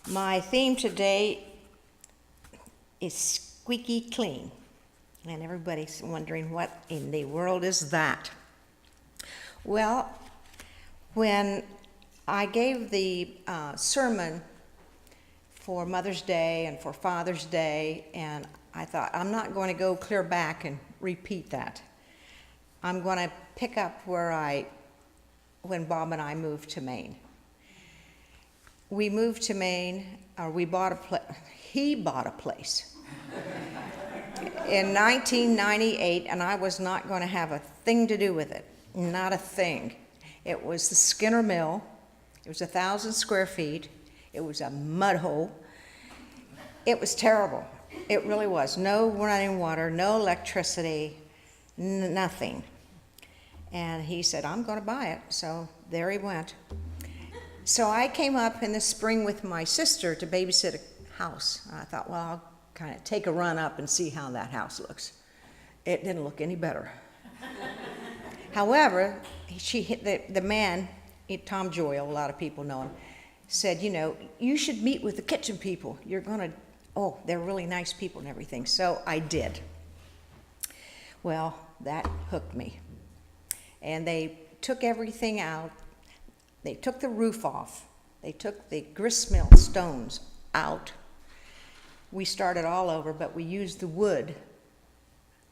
My theme today is squeaky clean. And everybody's wondering what in the world is that? Well, when I gave the sermon for Mother's Day and for Father's Day, and I thought, I'm not going to go clear back and repeat that. I'm going to pick up when Bob and I moved to Maine. We moved to Maine, or he bought a place in 1998, and I was not going to have a thing to do with it, not a thing. It was the Skinner Mill. It was 1,000 square feet. It was a mud hole. It was terrible. It really was. No running water, no electricity, nothing. And he said, I'm going to buy it. So there he went. So I came up in the spring with my sister to babysit a house. I thought, well, I'll kind of take a run up and see how that house looks. It didn't look any better. However, the man, Tom Joyle, a lot of people know him, said, you should meet with the kitchen people. They're really nice people and everything. So I did. Well, that hooked me. And they took everything out. They took the roof off. They took the gristmill stones out. We started all over, but we used the wood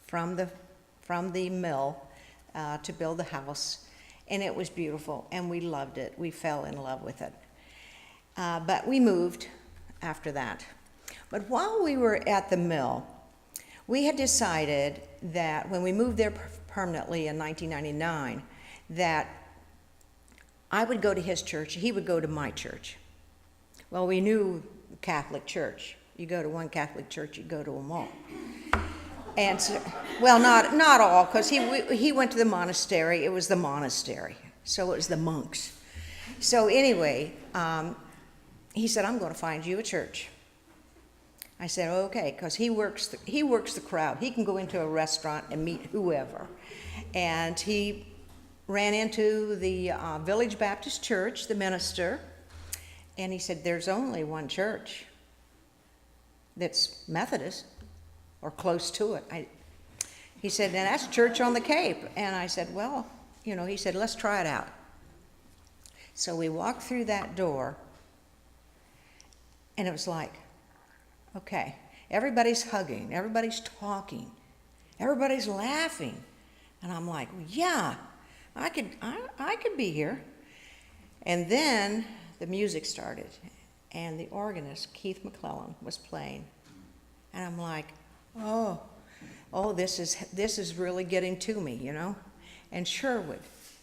from the mill to build the house, and it was beautiful, and we loved it. We fell in love with it. But we moved after that. But while we were at the mill, we had decided that when we moved there permanently in 1999, that I would go to his church, he would go to my church. Well, we knew the Catholic Church. You go to one Catholic church, you go to them all. And so, well, not all, because he went to the monastery. It was the monastery, so it was the monks. So anyway, he said, I'm going to find you a church. I said, okay, because he works the crowd. He can go into a restaurant and meet whoever. And he ran into the Village Baptist Church, the minister, and he said, there's only one church that's Methodist, or close to it. He said, and that's Church on the Cape. And I said, well, he said, let's try it out. So we walked through that door, and it was like, okay, everybody's hugging, everybody's talking, everybody's laughing. And I'm like, well, yeah, I could be here. And then the music started, and the organist, Keith McClellan, was playing. And I'm like, oh, this is really getting to me, And Sherwood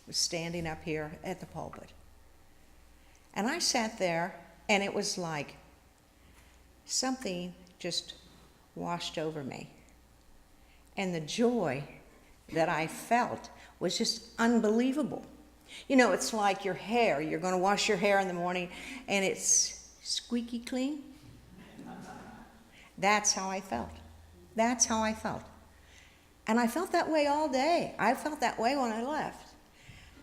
was standing up here at the pulpit. And I sat there, and it was like something just washed over me. And the joy that I felt was just unbelievable. It's like your hair. You're going to wash your hair in the morning, and it's squeaky clean. That's how I felt. That's how I felt. And I felt that way all day. I felt that way when I left.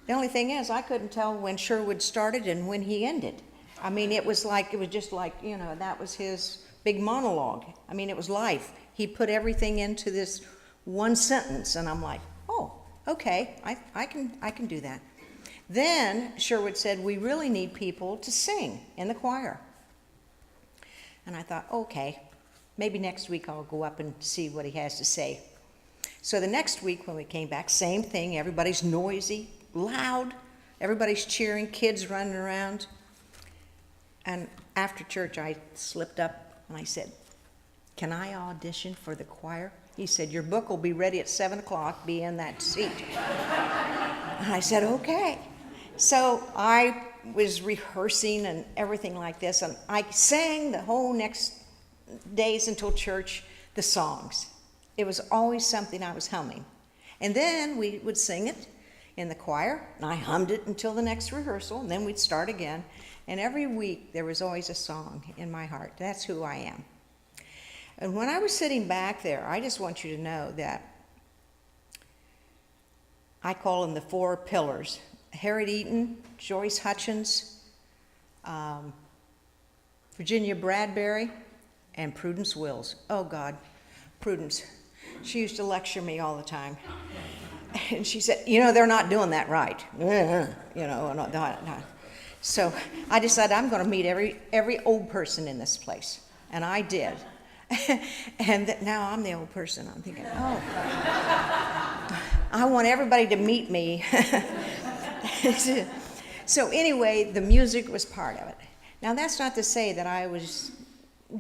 The only thing is, I couldn't tell when Sherwood started and when he ended. I mean, it was just like, that was his big monologue. I mean, it was life. He put everything into this one sentence, and I'm like, oh, okay, I can do that. Then Sherwood said, we really need people to sing in the choir. And I thought, okay, maybe next week I'll go up and see what he has to say. So the next week when we came back, same thing. Everybody's noisy, loud. Everybody's cheering, kids running around. And after church, I slipped up and I said, can I audition for the choir? He said, your book will be ready at 7 o'clock. Be in that seat. And I said, okay. So I was rehearsing and everything like this, and I sang the whole next days until church the songs. It was always something I was humming. And then we would sing it in the choir, and I hummed it until the next rehearsal, and then we'd start again. And every week there was always a song in my heart. That's who I am. And when I was sitting back there, I just want you to know that I call them the four pillars. Harriet Eaton, Joyce Hutchins, Virginia Bradbury and Prudence Wills. Oh God, Prudence. She used to lecture me all the time. And she said, they're not doing that right. Not. So I decided I'm going to meet every old person in this place. And I did. And now I'm the old person. I'm thinking, I want everybody to meet me. So anyway, the music was part of it. Now that's not to say that I was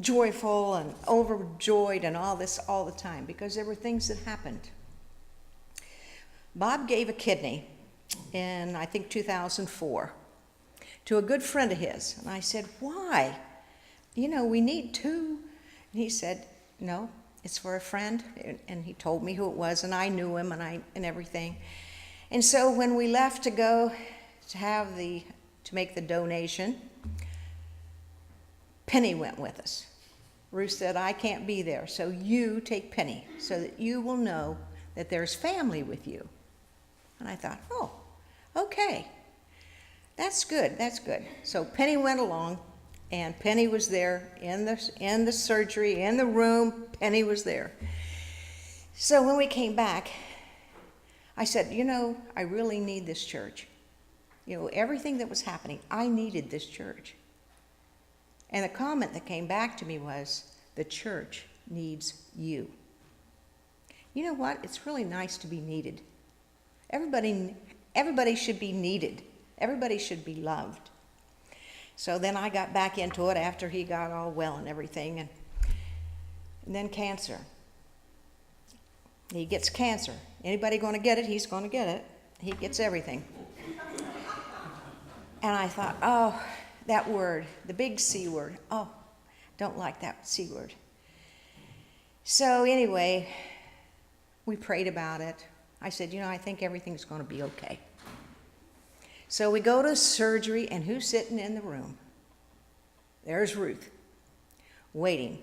joyful and overjoyed and all this all the time, because there were things that happened. Bob gave a kidney in, I think, 2004 to a good friend of his. And I said, why? We need two. And he said, no, it's for a friend. And he told me who it was, and I knew him and everything. And so when we left to go to make the donation, Penny went with us. Ruth said, I can't be there, so you take Penny so that you will know that there's family with you. And I thought, oh, okay, that's good. So Penny went along, and Penny was there in the surgery, in the room. Penny was there. So when we came back, I said, I really need this church. Everything that was happening, I needed this church. And the comment that came back to me was, the church needs you. You know what? It's really nice to be needed. Everybody should be needed. Everybody should be loved. So then I got back into it after he got all well and everything. And then cancer. He gets cancer. Anybody going to get it? He's going to get it. He gets everything. And I thought, oh, that word, the big C word. Oh, don't like that C word. So anyway, we prayed about it. I said, I think everything's going to be okay. So we go to surgery, and who's sitting in the room? There's Ruth, waiting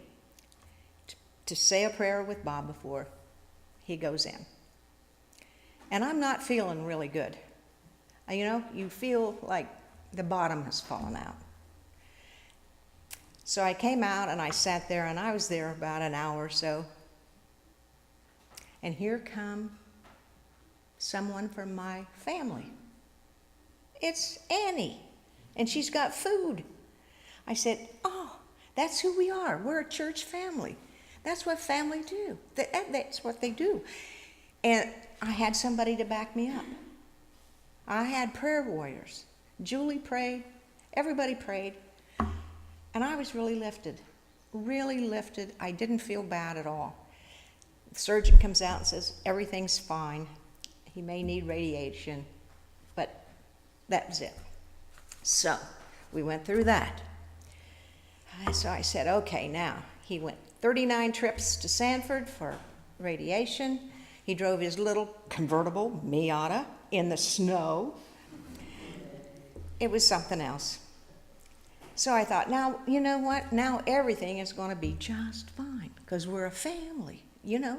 to say a prayer with Bob before he goes in. And I'm not feeling really good. You feel like the bottom has fallen out. So I came out and I sat there, and I was there about an hour or so. And here come someone from my family. It's Annie, and she's got food. I said, oh, that's who we are. We're a church family. That's what family do. That's what they do. And I had somebody to back me up. I had prayer warriors. Julie prayed. Everybody prayed. And I was really lifted. Really lifted. I didn't feel bad at all. The surgeon comes out and says, everything's fine. He may need radiation, but that was it. So we went through that. So I said, okay, now. He went 39 trips to Sanford for radiation. He drove his little convertible Miata in the snow. It was something else. So I thought, now, you know what? Now everything is going to be just fine, because we're a family.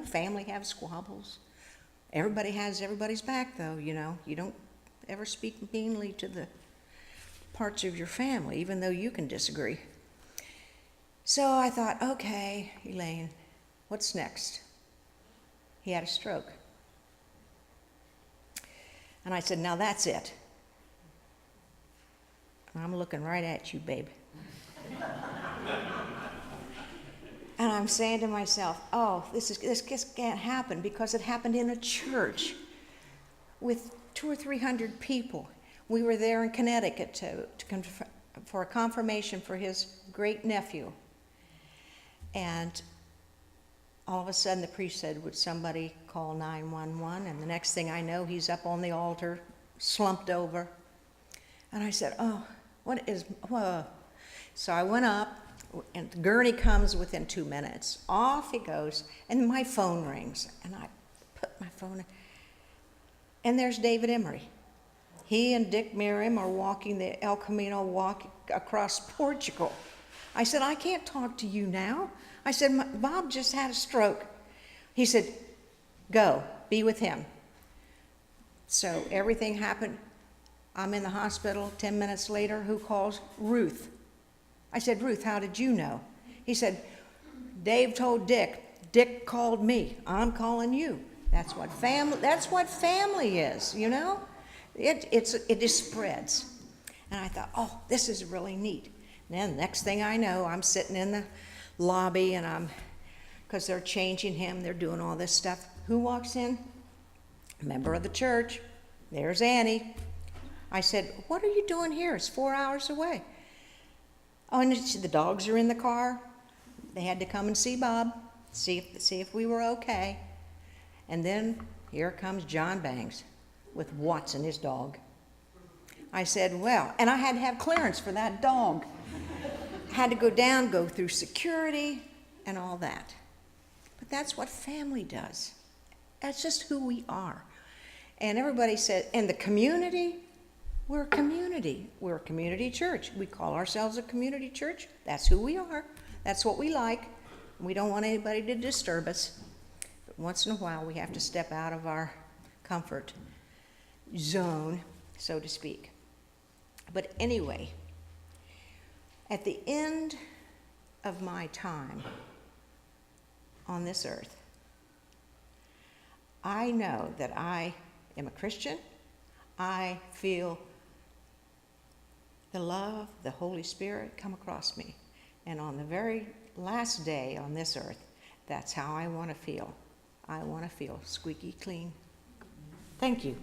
Family have squabbles. Everybody has everybody's back, though, You don't ever speak meanly to the parts of your family, even though you can disagree. So I thought, okay, Elaine, what's next? He had a stroke. And I said, now that's it. And I'm looking right at you, babe. And I'm saying to myself, oh, this just can't happen, because it happened in a church with 200 or 300 people. We were there in Connecticut for a confirmation for his great nephew. And all of a sudden the priest said, would somebody call 911? And the next thing I know, he's up on the altar, slumped over. And I said, oh, So I went up, and Gurney comes within 2 minutes. Off he goes, and my phone rings. And I put my phone in, and there's David Emery. He and Dick Merriam are walking the El Camino walk across Portugal. I said, I can't talk to you now. I said, Bob just had a stroke. He said, go, be with him. So everything happened. I'm in the hospital. 10 minutes later, who calls? Ruth. I said, Ruth, how did you know? He said, Dave told Dick. Dick called me. I'm calling you. That's what family is, you know? It just spreads. And I thought, oh, this is really neat. And then the next thing I know, I'm sitting in the lobby and because they're changing him, they're doing all this stuff. Who walks in? A member of the church. There's Annie. I said, what are you doing here? It's 4 hours away. Oh, and the dogs are in the car. They had to come and see Bob, see if we were okay. And then here comes John Bangs with Watson, his dog. I said, well, and I had to have clearance for that dog. Had to go down, go through security and all that. But that's what family does. That's just who we are. And everybody said, and the community, we're a community. We're a community church. We call ourselves a community church. That's who we are. That's what we like. We don't want anybody to disturb us. But once in a while, we have to step out of our comfort zone, so to speak. But anyway, at the end of my time on this earth, I know that I am a Christian. I feel the love of the Holy Spirit come across me. And on the very last day on this earth, that's how I want to feel. I want to feel squeaky clean. Thank you.